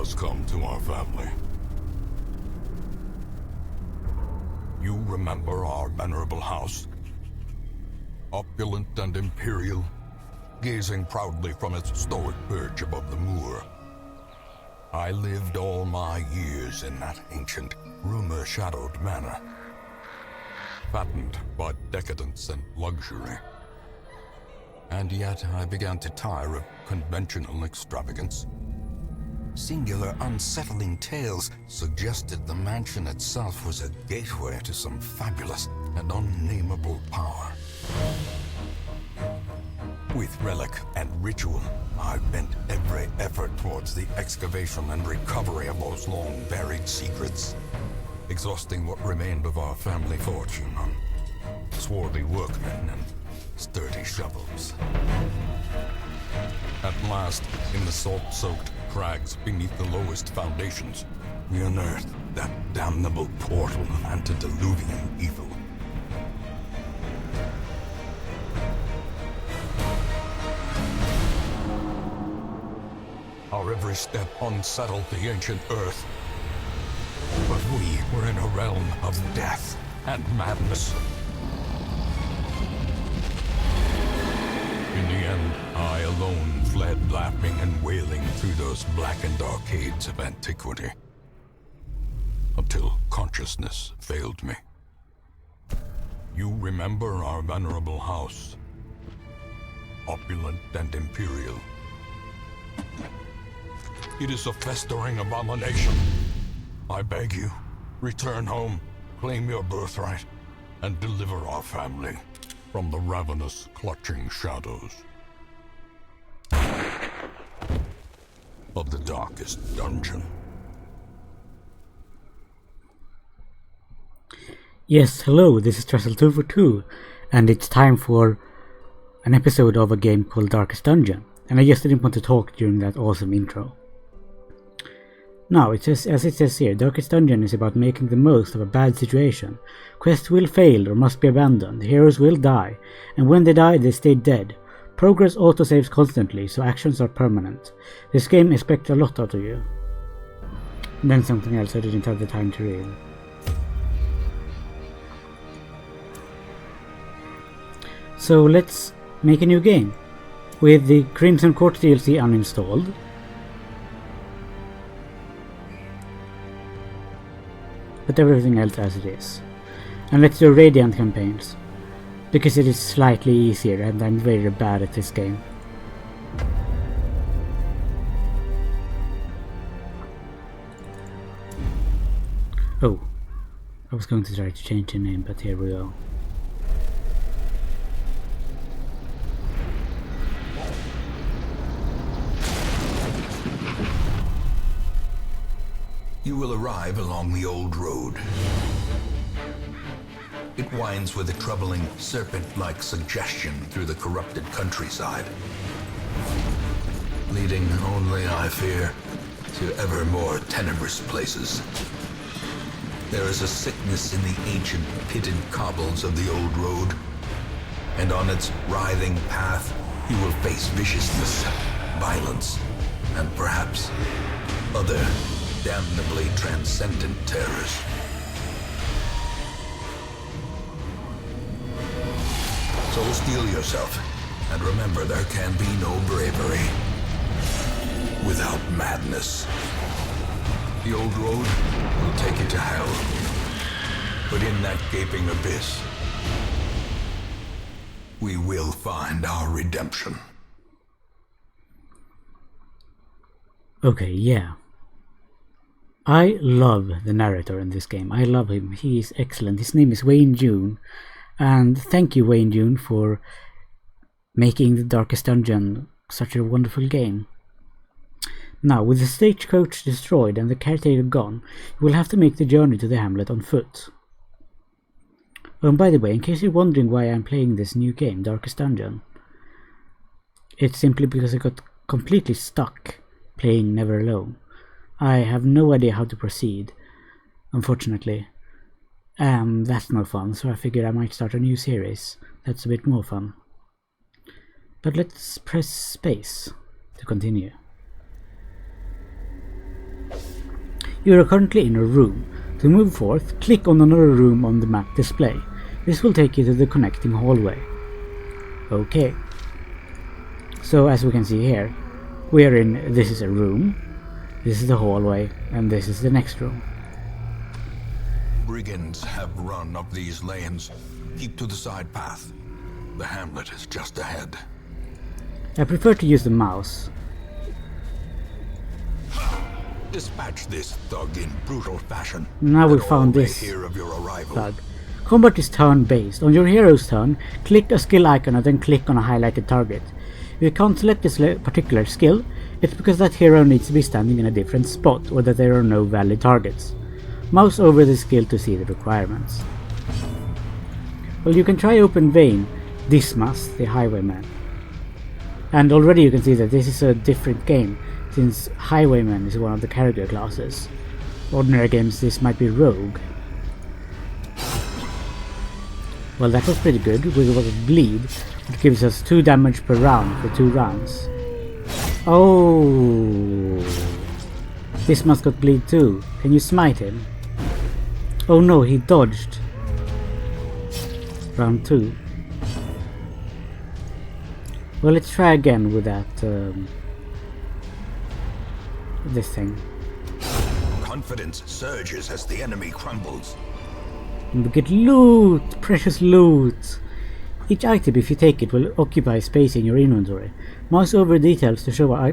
has come to our family. You remember our venerable house? Opulent and imperial, gazing proudly from its stoic perch above the moor. I lived all my years in that ancient, rumor-shadowed manor, fattened by decadence and luxury. And yet I began to tire of conventional extravagance. Singular, unsettling tales suggested the mansion itself was a gateway to some fabulous and unnameable power. With relic and ritual, I bent every effort towards the excavation and recovery of those long-buried secrets, exhausting what remained of our family fortune on swarthy workmen and sturdy shovels. At last, in the salt-soaked crags beneath the lowest foundations, we unearthed that damnable portal of antediluvian evil. Our every step unsettled the ancient earth. But we were in a realm of death and madness. In the end, I alone fled laughing and wailing through those blackened arcades of antiquity, until consciousness failed me. You remember our venerable house, opulent and imperial. It is a festering abomination. I beg you, return home, claim your birthright, and deliver our family from the ravenous, clutching shadows of the darkest dungeon. Yes, hello, this is Trestle242, and it's time for an episode of a game called Darkest Dungeon. And I just didn't want to talk during that awesome intro. Now, as it says here, Darkest Dungeon is about making the most of a bad situation. Quests will fail or must be abandoned, heroes will die, and when they die, they stay dead. Progress autosaves constantly, so actions are permanent. This game expects a lot out of you. And then something else I didn't have the time to read. So let's make a new game, with the Crimson Court DLC uninstalled. But everything else as it is. And let's do Radiant campaigns, because it is slightly easier and I'm very bad at this game. Oh, I was going to try to change the name, but here we go. You will arrive along the old road. It winds with a troubling, serpent-like suggestion through the corrupted countryside, leading only, I fear, to ever more tenebrous places. There is a sickness in the ancient, pitted cobbles of the old road, and on its writhing path, you will face viciousness, violence, and perhaps other damnably transcendent terrors. So steel yourself, and remember there can be no bravery without madness. The old road will take you to hell, but in that gaping abyss, we will find our redemption. Okay, yeah. I love the narrator in this game. I love him. He is excellent. His name is Wayne June. And thank you, Wayne June, for making the Darkest Dungeon such a wonderful game. Now, with the stagecoach destroyed and the caretaker gone, you will have to make the journey to the hamlet on foot. Oh, and by the way, in case you're wondering why I'm playing this new game, Darkest Dungeon, it's simply because I got completely stuck playing Never Alone. I have no idea how to proceed, unfortunately. That's no fun, so I figured I might start a new series that's a bit more fun. But let's press space to continue. You are currently in a room. To move forth, click on another room on the map display. This will take you to the connecting hallway. Okay. So as we can see here, we are in, this is a room, this is the hallway, and this is the next room. Brigands have run up these lanes. Keep to the side path. The hamlet is just ahead. I prefer to use the mouse. Dispatch this thug in brutal fashion. Now we and all found may this hear of your arrival. thug. Combat is turn-based. On your hero's turn, click a skill icon and then click on a highlighted target. If you can't select this particular skill, it's because that hero needs to be standing in a different spot or that there are no valid targets. Mouse over the skill to see the requirements. Well, you can try Open Vein, Dismas, the Highwayman. And already you can see that this is a different game, since Highwayman is one of the character classes. Ordinary games this might be Rogue. Well, that was pretty good. We got a bleed. It gives us 2 damage per round for 2 rounds. Oh, this must got bleed too. Can you smite him? Oh no, he dodged. Round 2. Well, let's try again with that. This thing. Confidence surges as the enemy crumbles. And we get loot! Precious loot! Each item, if you take it, will occupy space in your inventory. Mouse over details to show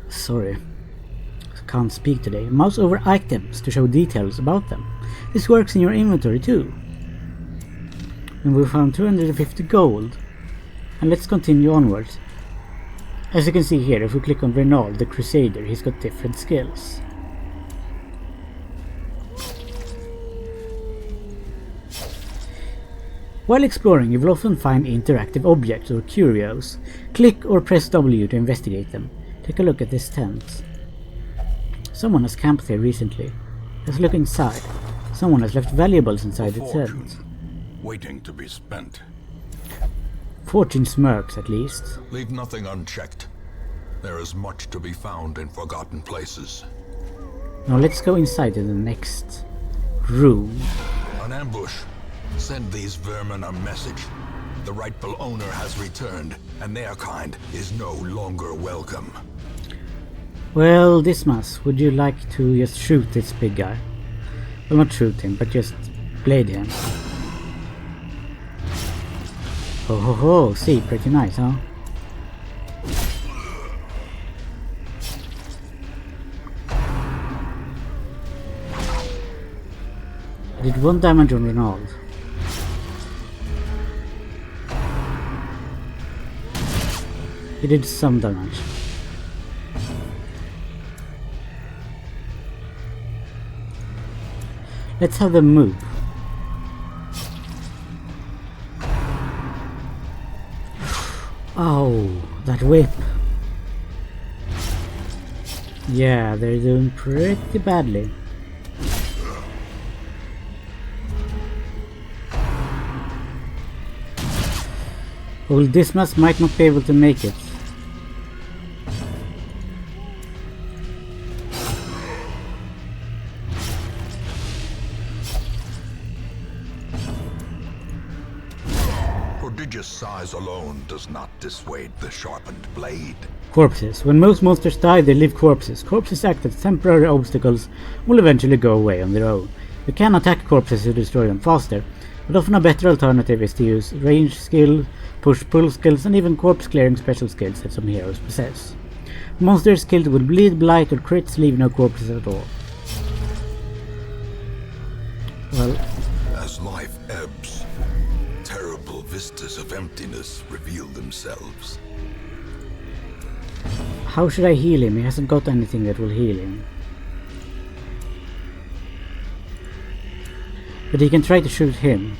Sorry. Can't speak today. Mouse over items to show details about them. This works in your inventory too. And we found 250 gold. And let's continue onwards. As you can see here, if we click on Renault, the Crusader, he's got different skills. While exploring, you will often find interactive objects or curios. Click or press W to investigate them. Take a look at this tent. Someone has camped here recently. Let's look inside. Someone has left valuables inside the tent. Waiting to be spent. Fortune smirks, at least. Leave nothing unchecked. There is much to be found in forgotten places. Now let's go inside to the next room. An ambush. Send these vermin a message. The rightful owner has returned, and their kind is no longer welcome. Well, Dismas, would you like to just shoot this big guy? Well, not shoot him, but just blade him. Oh ho ho, see, pretty nice, huh? I did 1 damage on Renault. He did some damage. Let's have them move. Oh, that whip. Yeah, they're doing pretty badly. Well, Dismas might not be able to make it. Prodigious size alone does not dissuade the sharpened blade. Corpses. When most monsters die, they leave corpses. Corpses act as temporary obstacles and will eventually go away on their own. You can attack corpses to destroy them faster, but often a better alternative is to use range skill, push-pull skills, and even corpse-clearing special skills that some heroes possess. Monsters killed with bleed, blight, or crits leave no corpses at all. Well, As life ebbs, terrible vistas of emptiness reveal themselves. how should I heal him? He hasn't got anything that will heal him. But he can try to shoot him.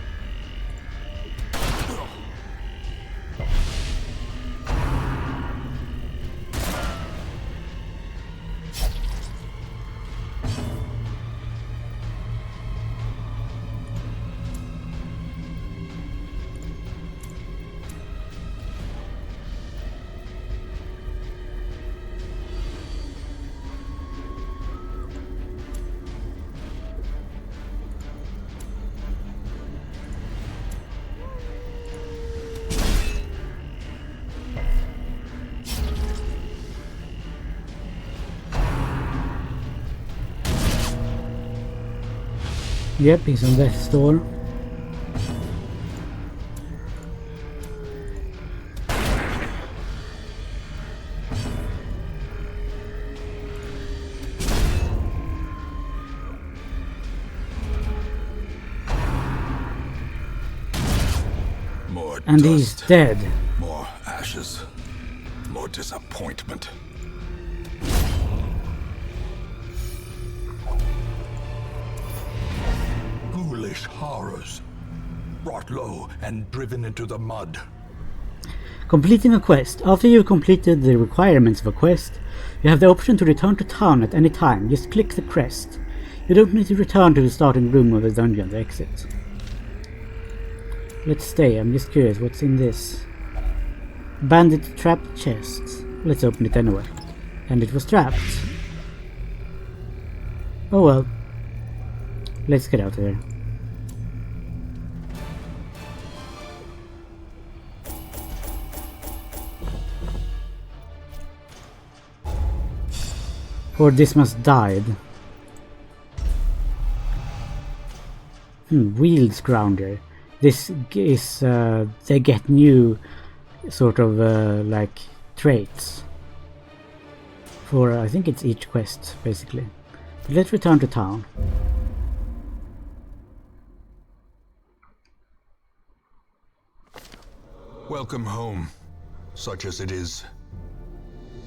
Yep, he's on death's door. More And dust, he's dead. more ashes, more disappointment. Ghoulish horrors, brought low and driven into the mud. Completing a quest. After you've completed the requirements of a quest, you have the option to return to town at any time. Just click the crest. You don't need to return to the starting room of the dungeon to exit. Let's stay. I'm just curious what's in this. Bandit trapped chest. Let's open it anyway. And it was trapped. Oh well. Let's get out of here. Or this must died. Wheeled Grounder. This is they get new sort of like traits for I think it's each quest basically. But let's return to town. Welcome home, such as it is.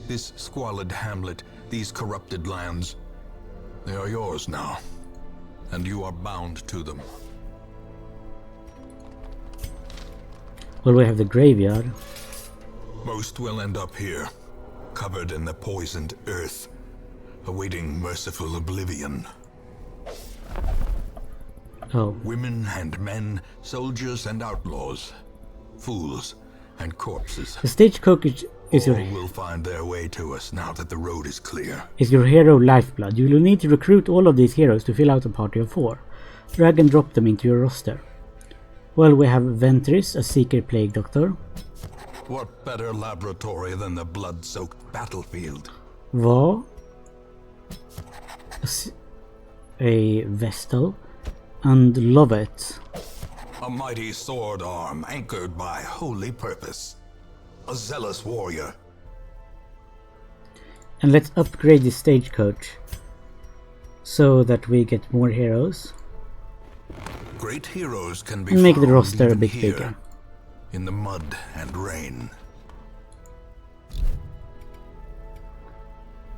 This squalid hamlet, these corrupted lands, they are yours now, and you are bound to them. Well, we have the graveyard. Most will end up here, covered in the poisoned earth, awaiting merciful oblivion. Oh, Women and men, soldiers and outlaws, fools and corpses. the stagecoach is All your will find their way to us now that the road is clear. hero lifeblood. You will need to recruit all of these heroes to fill out a party of 4. Drag and drop them into your roster. Well, we have Ventris, a seeker plague doctor. What better laboratory than the blood-soaked battlefield? Va, a Vestal, and Lovett. A mighty sword arm anchored by holy purpose. A zealous warrior. And let's upgrade the stagecoach so that we get more heroes. Great heroes can be And make the found roster a even bit here, bigger. in the mud and rain.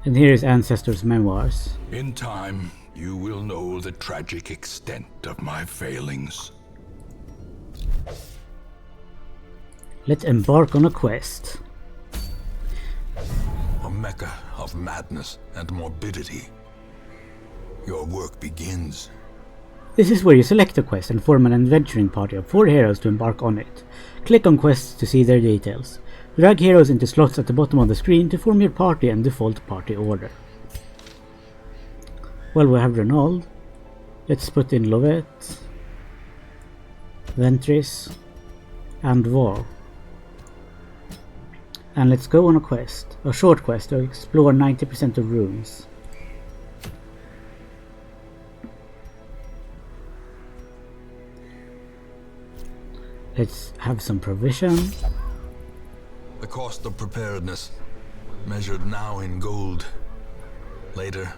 And here is Ancestor's Memoirs. In time, you will know the tragic extent of my failings. Let's embark on a quest. A mecca of madness and morbidity. Your work begins. This is where you select a quest and form an adventuring party of 4 heroes to embark on it. Click on quests to see their details. Drag heroes into slots at the bottom of the screen to form your party and default party order. Well, we have Renauld. Let's put in Lovett, Ventris, and Var. And let's go on a quest, a short quest to explore 90% of rooms. Let's have some provision. The cost of preparedness, measured now in gold, later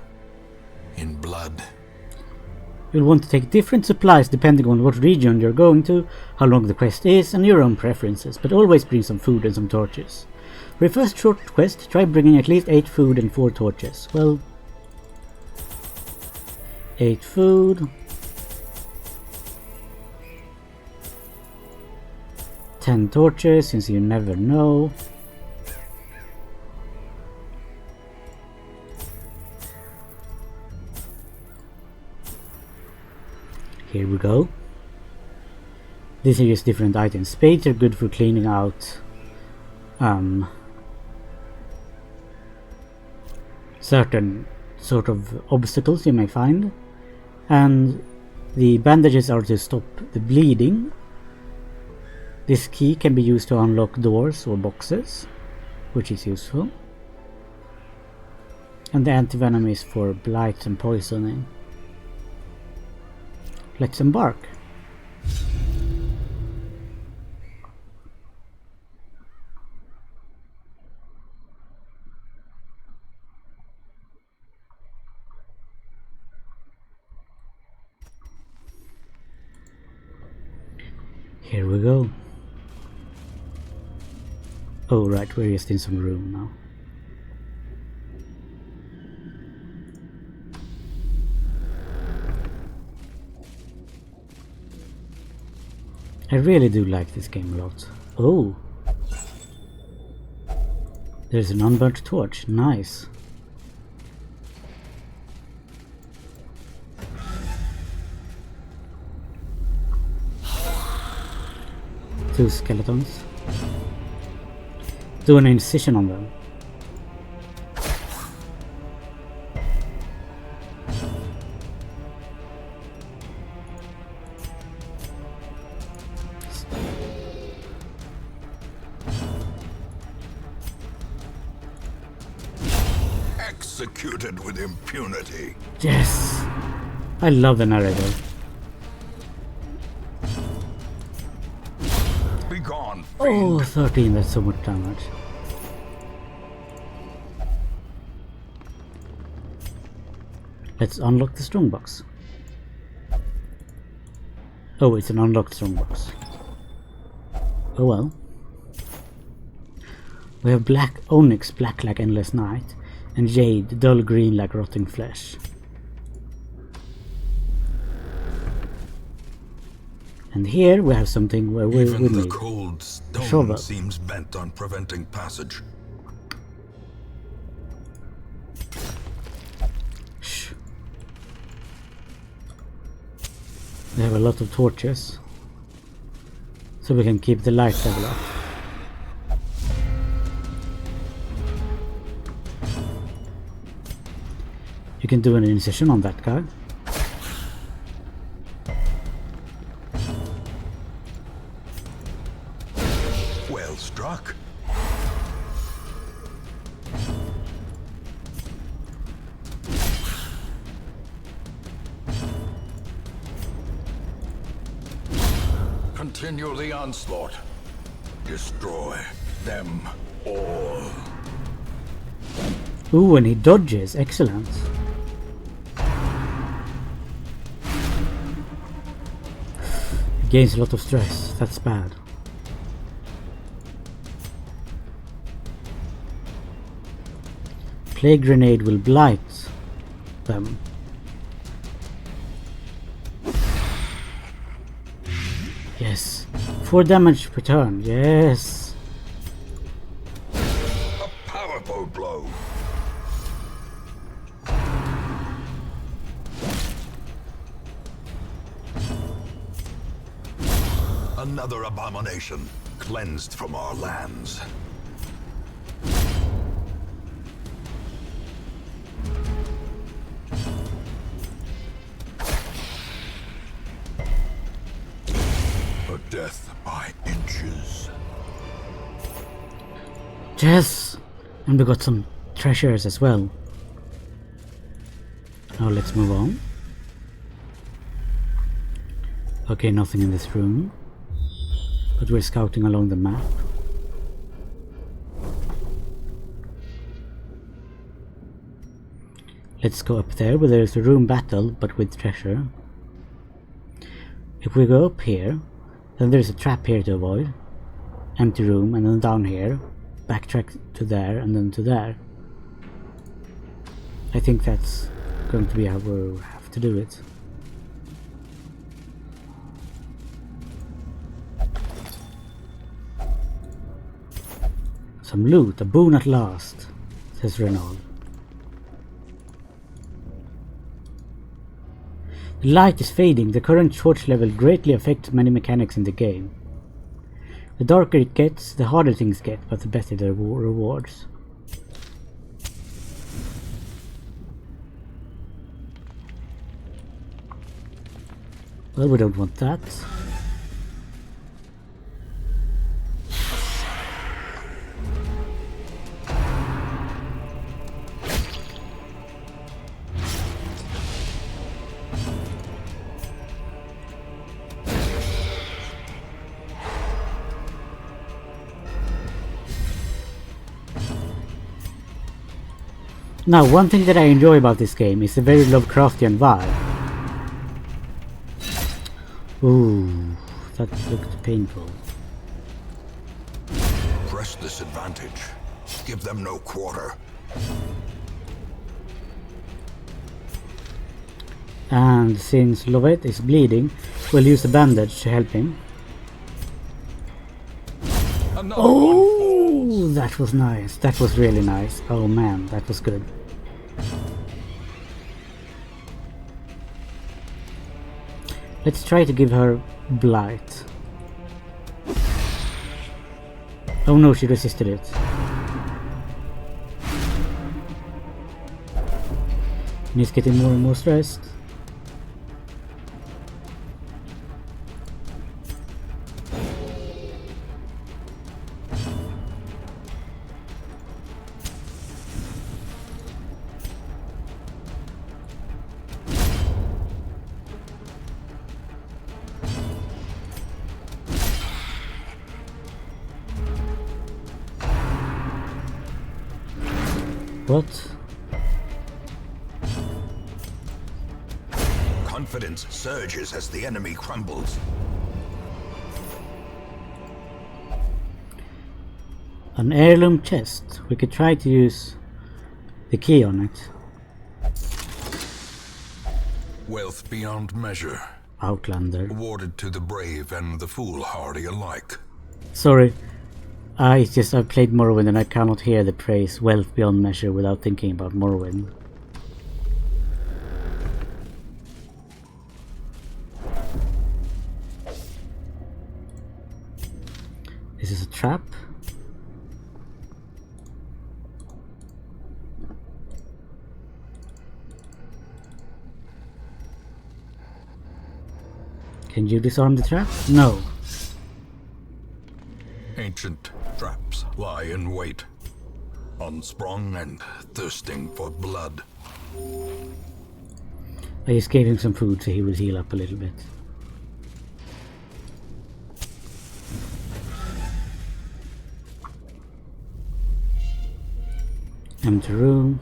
in blood. You'll want to take different supplies depending on what region you're going to, how long the quest is, and your own preferences, but always bring some food and some torches. For your first short quest, try bringing at least 8 food and 4 torches. Well, 8 food, 10 torches, since you never know. Here we go. These are just different items. Spades are good for cleaning out certain sort of obstacles you may find, and the bandages are to stop the bleeding. This key can be used to unlock doors or boxes, which is useful. And the antivenom is for blight and poisoning. let's embark. Here we go. Oh right, we're just in some room now. I really do like this game a lot. Oh! There's an unburnt torch. Nice. Two skeletons. Do an incision on them. Executed with impunity. Yes! I love the narrator. Be gone, Oh, fiend. 13, that's so much damage. Let's unlock the strongbox. Oh, it's an unlocked strongbox. Oh well. We have black onyx, black like endless night, and jade, dull green like rotting flesh. And here we have something where we Even the need. cold stone shovel. seems bent on preventing passage. Shh. We have a lot of torches, so we can keep the light level up. You can do an incision on that guy. Well struck. Continue the onslaught. Destroy them all. Ooh, and he dodges. Excellent. He gains a lot of stress. That's bad. Plague grenade will blight them. Yes. 4 damage per turn. Yes. A powerful blow. Another abomination cleansed from our lands. A death by inches. Yes. And we got some treasures as well. Now let's move on. Okay, nothing in this room. But we're scouting along the map. Let's go up there where there's a room battle but with treasure. If we go up here, then there's a trap here to avoid. Empty room, and then down here. Backtrack to there and then to there. I think that's going to be how we'll have to do it. Some loot, a boon at last, says Renaud. The light is fading. The current torch level greatly affects many mechanics in the game. The darker it gets, the harder things get, but the better the rewards. Well, we don't want that. Now, one thing that I enjoy about this game is the very Lovecraftian vibe. Ooh, that looked painful. Press this advantage. Give them no quarter. And since Lovett is bleeding, we'll use the bandage to help him. Another one falls. Oh, that was nice. That was really nice. Oh man, that was good. Let's try to give her blight. Oh no, she resisted it. And he's getting more and more stressed. What? Confidence surges as the enemy crumbles. An heirloom chest. We could try to use the key on it. Wealth beyond measure, Outlander. awarded to the brave and the foolhardy alike. Sorry. I've played Morrowind and I cannot hear the praise wealth beyond measure without thinking about Morrowind. This is a trap. Can you disarm the trap? No. Ancient traps lie in wait, unsprung and thirsting for blood. I just gave him some food so he will heal up a little bit. Empty room.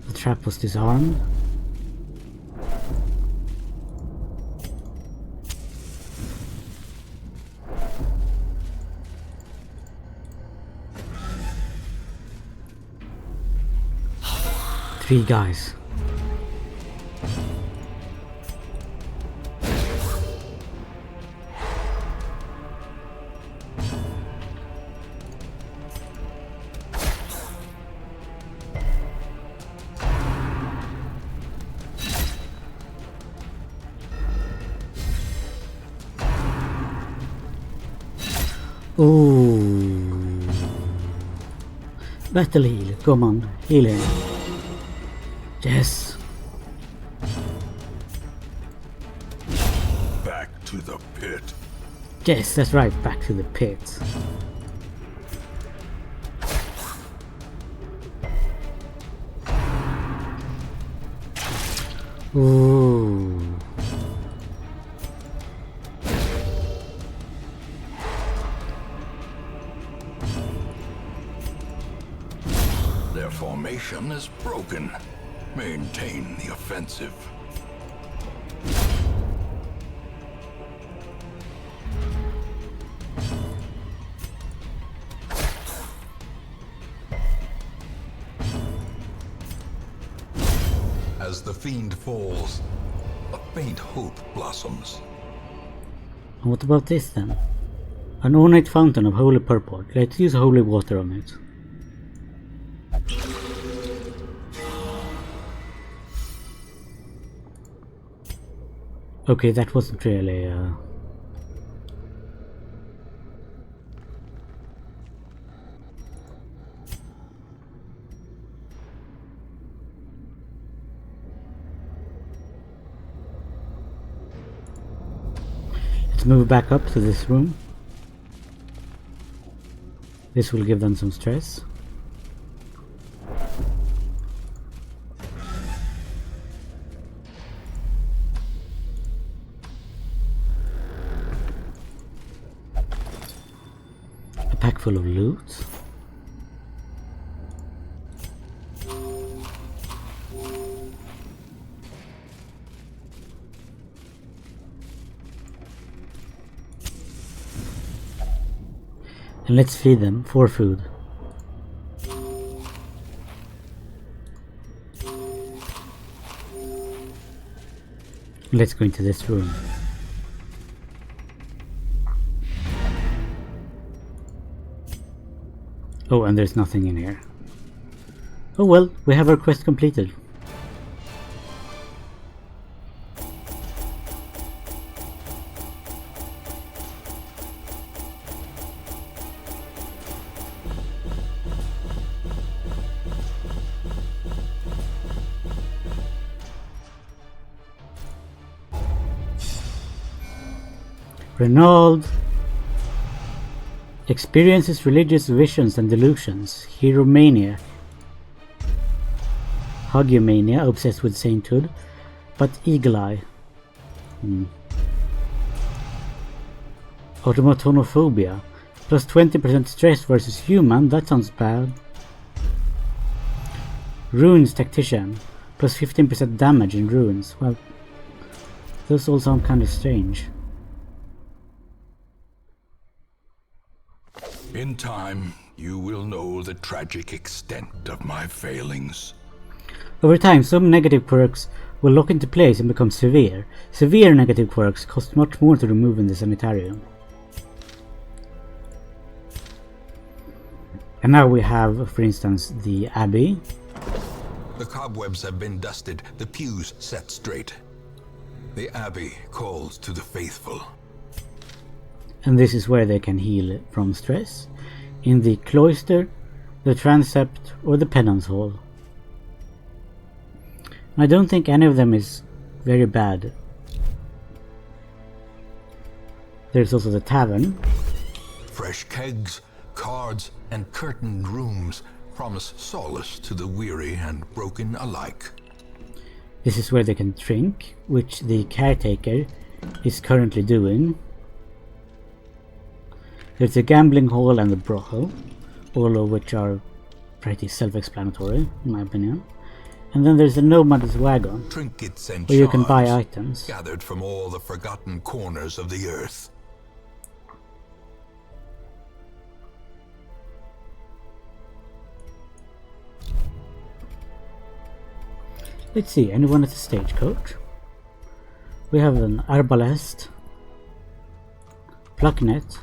The trap was disarmed. Three guys. Ooh. Battle heal. Come on, heal him. Yes. Back to the pit. Yes, that's right. Back to the pit. Ooh. Their formation is broken. Maintain the offensive. As the fiend falls, a faint hope blossoms. And what about this then? An ornate fountain of holy purport. Let's use holy water on it. Okay, that wasn't really Let's move back up to this room. This will give them some stress. pack full of loot. And let's feed them for food. Let's go into this room. Oh, and there's nothing in here. Oh well, we have our quest completed. Renaud experiences religious visions and delusions. Hieromania. Hagiomania, obsessed with sainthood. But Eagle Eye. Automatonophobia. Plus 20% stress versus human. That sounds bad. Runes Tactician. Plus 15% damage in runes. Well, those all sound kind of strange. In time, you will know the tragic extent of my failings. Over time, some negative quirks will lock into place and become severe. Severe negative quirks cost much more to remove in the sanitarium. And now we have, for instance, the Abbey. The cobwebs have been dusted, the pews set straight. The Abbey calls to the faithful. And this is where they can heal from stress. In the cloister, the transept, or the penance hall. I don't think any of them is very bad. There's also the tavern. Fresh kegs, cards, and curtained rooms promise solace to the weary and broken alike. This is where they can drink, which the caretaker is currently doing. There's a gambling hall and a brothel, all of which are pretty self-explanatory, in my opinion. And then there's a nomad's wagon, Trinkets and where you can buy charms items. gathered from all the forgotten corners of the earth. Let's see, anyone at the stagecoach? We have an arbalest, plucknet,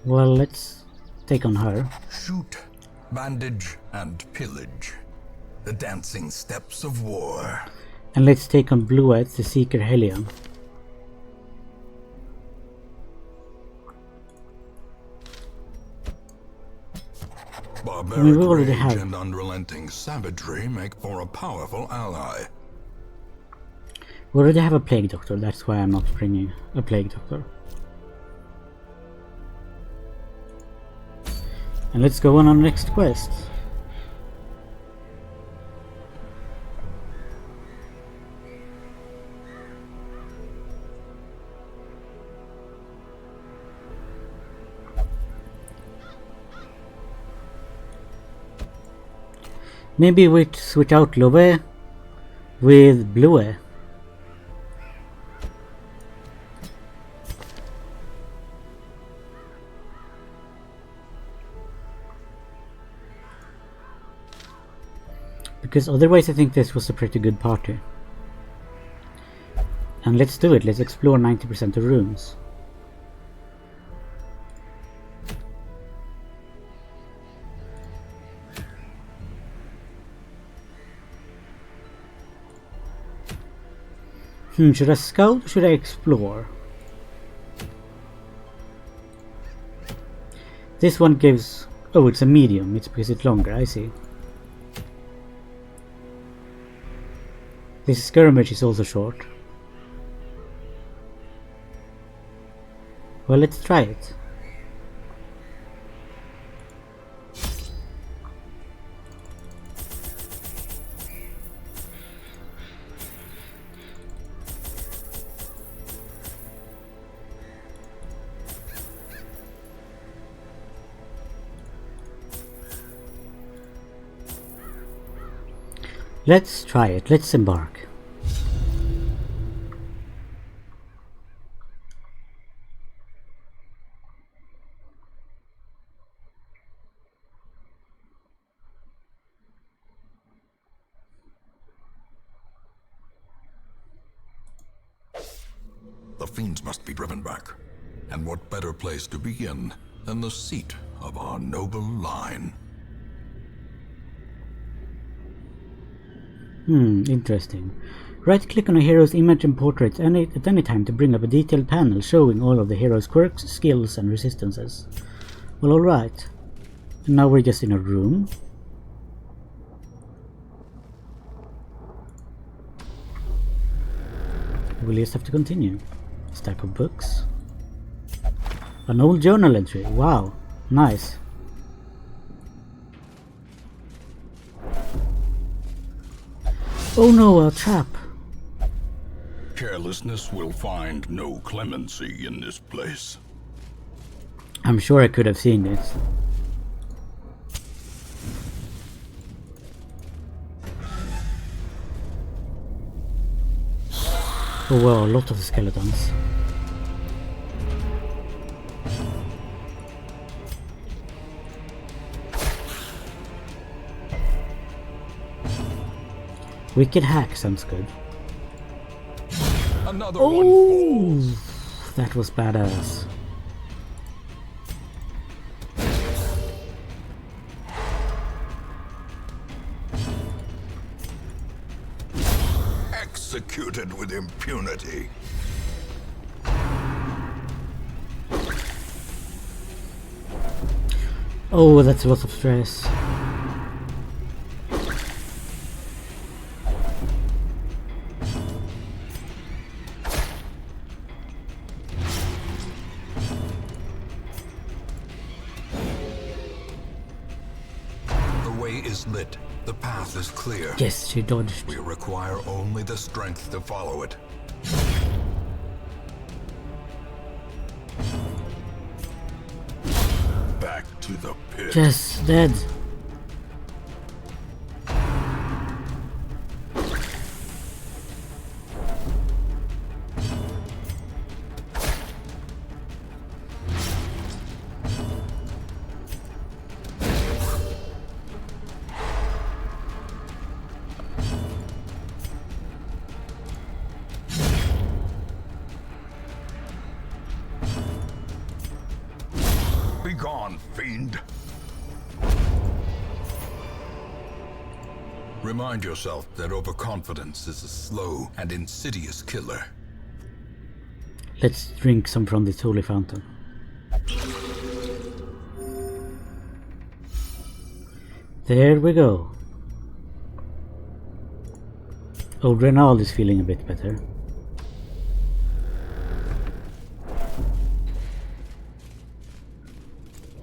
well, let's take on her. Shoot, bandage, and pillage. The dancing steps of war. And let's take on Bluet, the Seeker Helion. Barbaric we already rage have- and unrelenting savagery make for a powerful ally. We already have a Plague Doctor, that's why I'm not bringing a Plague Doctor. And let's go on our next quest. Maybe we switch out Love with Blue. Because otherwise I think this was a pretty good party. And let's do it, let's explore 90% of rooms. Should I scout or should I explore? This one gives... oh, it's a medium, it's because it's longer, I see. This skirmish is also short. Well, let's try it. Let's try it. Let's embark. The fiends must be driven back. And what better place to begin than the seat of our noble line? Interesting. Right-click on a hero's image and portrait at any time to bring up a detailed panel showing all of the hero's quirks, skills, and resistances. Well, alright. Now we're just in a room. We'll just have to continue. Stack of books. An old journal entry. Wow. Nice. Oh no, a trap. Carelessness will find no clemency in this place. I'm sure I could have seen this. Oh wow, a lot of skeletons. Wicked hack sounds good. Another one falls. That was badass. Executed with impunity. Oh, that's a lot of stress. Lit. The path is clear. Yes, she dodged. We require only the strength to follow it. Back to the pit. Jess, dead. Begone, fiend. Remind yourself that overconfidence is a slow and insidious killer. Let's drink some from this holy fountain. There we go. Oh, Renald is feeling a bit better.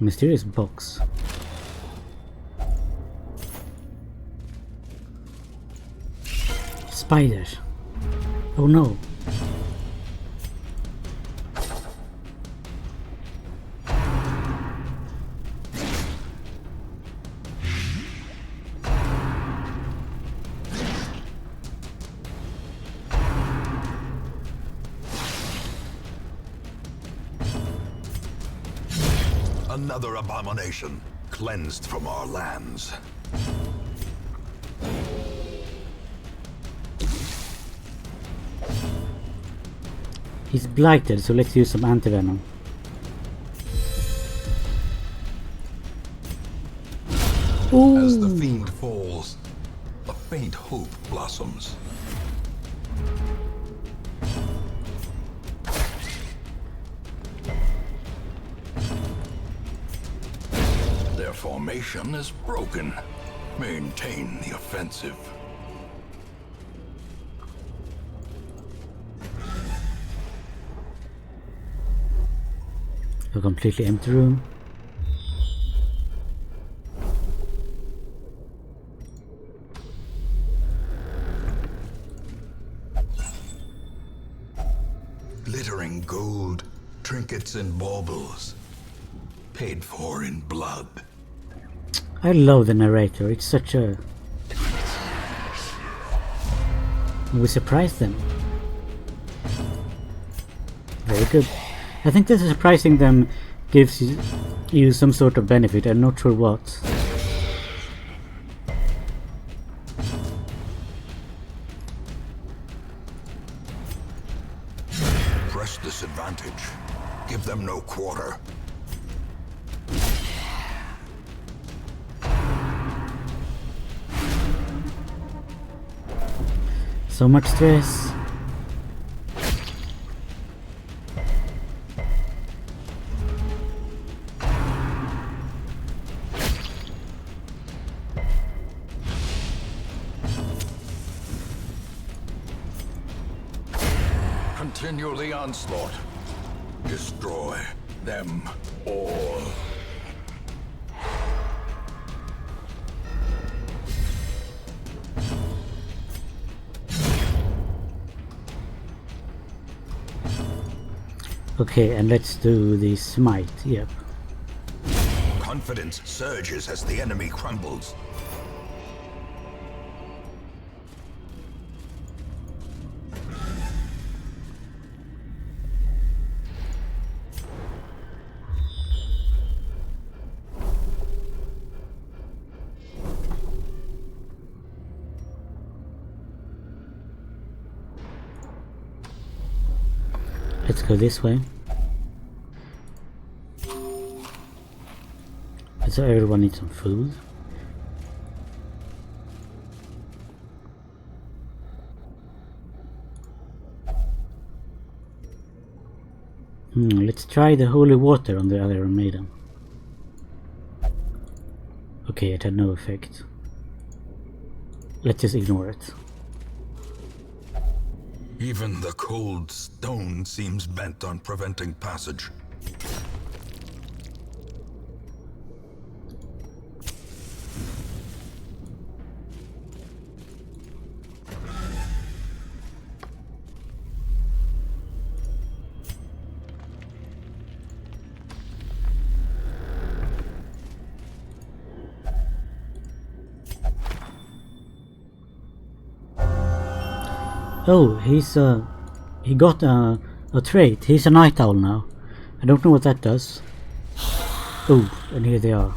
Mysterious box. Spiders. Oh no. Another abomination, cleansed from our lands. He's blighted, so let's use some antivenom. As the fiend falls, a faint hope blossoms. Their formation is broken. Maintain the offensive. A completely empty room. Glittering gold, trinkets and baubles, paid for in blood. I love the narrator, it's such a We surprised them. Very good. I think this surprising them gives you some sort of benefit. I'm not sure what. Press this advantage. Give them no quarter. So much stress. Continue the onslaught. Destroy them all. Okay, and let's do the smite. Yep. Confidence surges as the enemy crumbles. Let's go this way. So everyone needs some food. Let's try the holy water on the other maiden. Okay, it had no effect. Let's just ignore it. Even the cold stone seems bent on preventing passage. Oh, he got a trait. He's a night owl now. I don't know what that does. Oh, and here they are.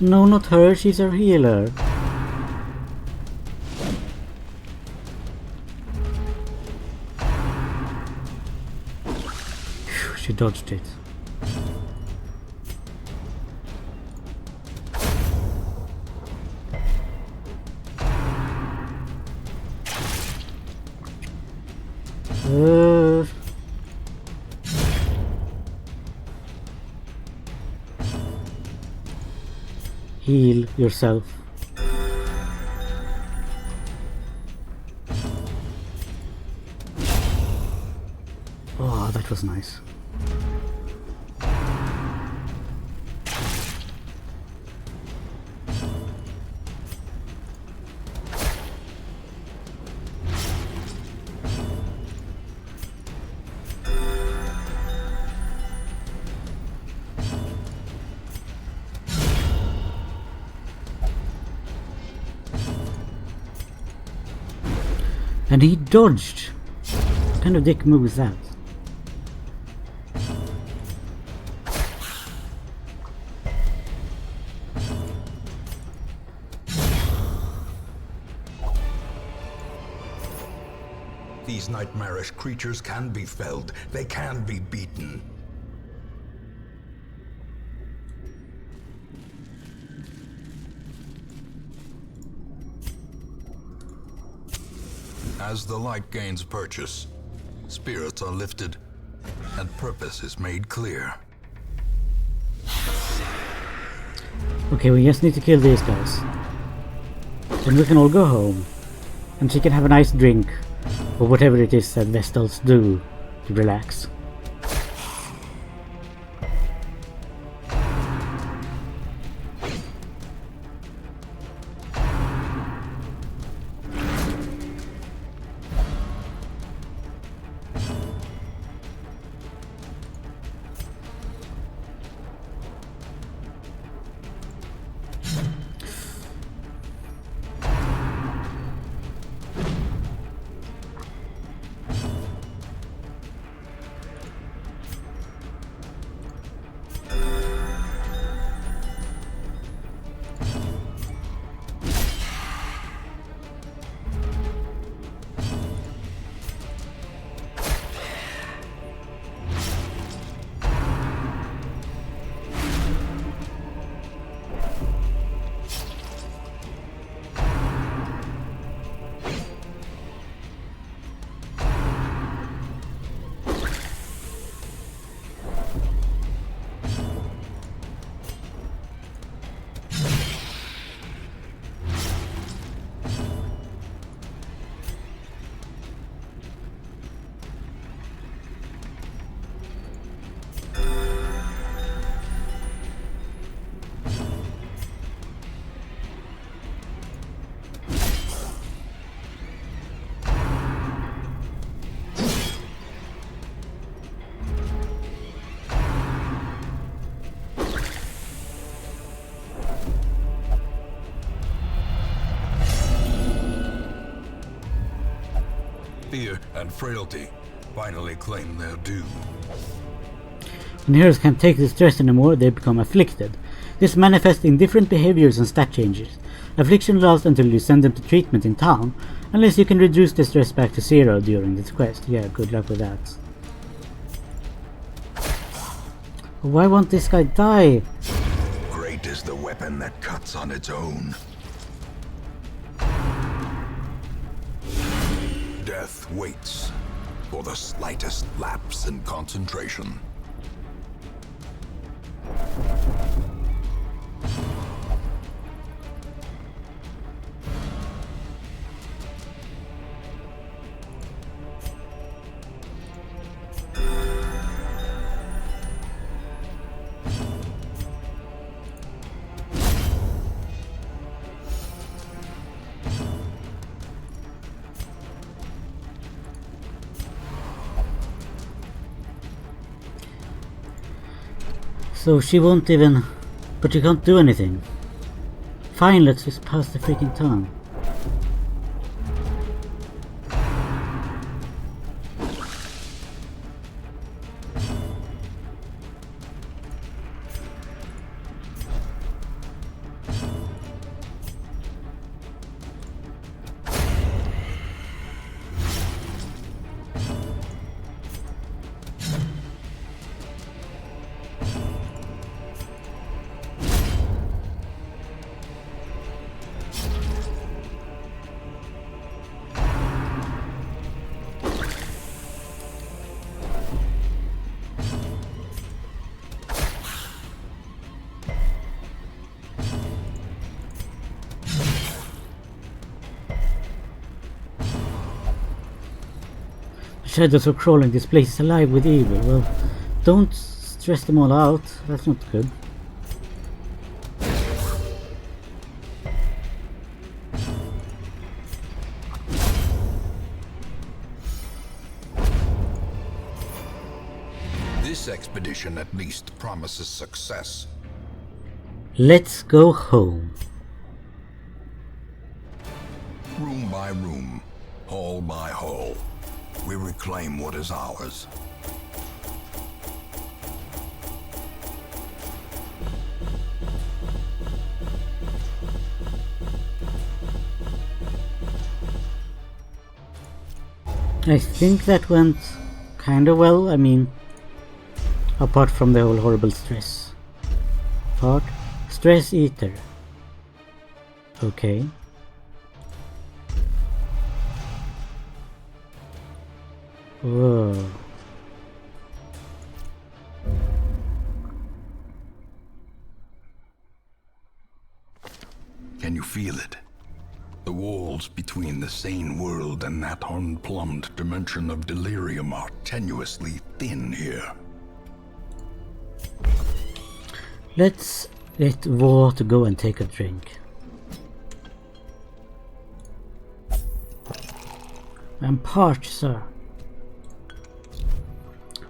No, not her, she's our healer. Phew, she dodged it. Heal yourself. Oh, that was nice. And he dodged. What kind of dick move is that? These nightmarish creatures can be felled. They can be beaten. As the light gains purchase, spirits are lifted, and purpose is made clear. Okay, we just need to kill these guys. Then we can all go home. And she can have a nice drink or whatever it is that Vestals do to relax. Fear and frailty finally claim their due. When heroes can't take the stress anymore, they become afflicted. This manifests in different behaviors and stat changes. Affliction lasts until you send them to treatment in town, unless you can reduce the stress back to 0 during this quest. Yeah, good luck with that. Why won't this guy die? Great is the weapon that cuts on its own. Death waits for the slightest lapse in concentration. So she won't even... But you can't do anything. Fine, let's just pass the freaking tongue. Shadows are crawling, this place is alive with evil. Well, don't stress them all out, that's not good. This expedition at least promises success. Let's go home. Room by room, hall by hall, we reclaim what is ours. I think that went kinda well, I mean, apart from the whole horrible stress part. Stress eater. Okay. Whoa. Can you feel it? The walls between the sane world and that unplumbed dimension of delirium are tenuously thin here. Let's let War to go and take a drink. I'm parched, sir.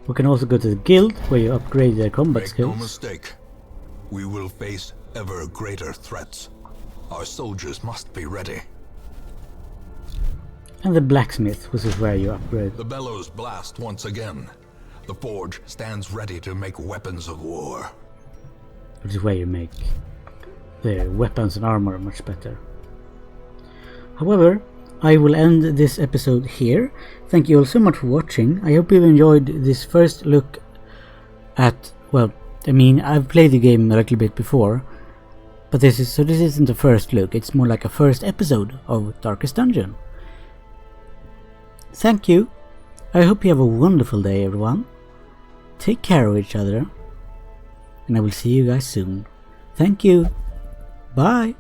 We can also go to the guild, where you upgrade their combat Make skills. no mistake. We will face ever greater threats. Our soldiers must be ready. And the blacksmith, which is where you upgrade. The bellows blast once again. The forge stands ready to make weapons of war. Which is where you make the weapons and armor much better. However, I will end this episode here. Thank you all so much for watching. I hope you've enjoyed this first look at, well, I mean, I've played the game a little bit before, but this isn't the first look, it's more like a first episode of Darkest Dungeon. Thank you. I hope you have a wonderful day, everyone. Take care of each other, and I will see you guys soon. Thank you. Bye.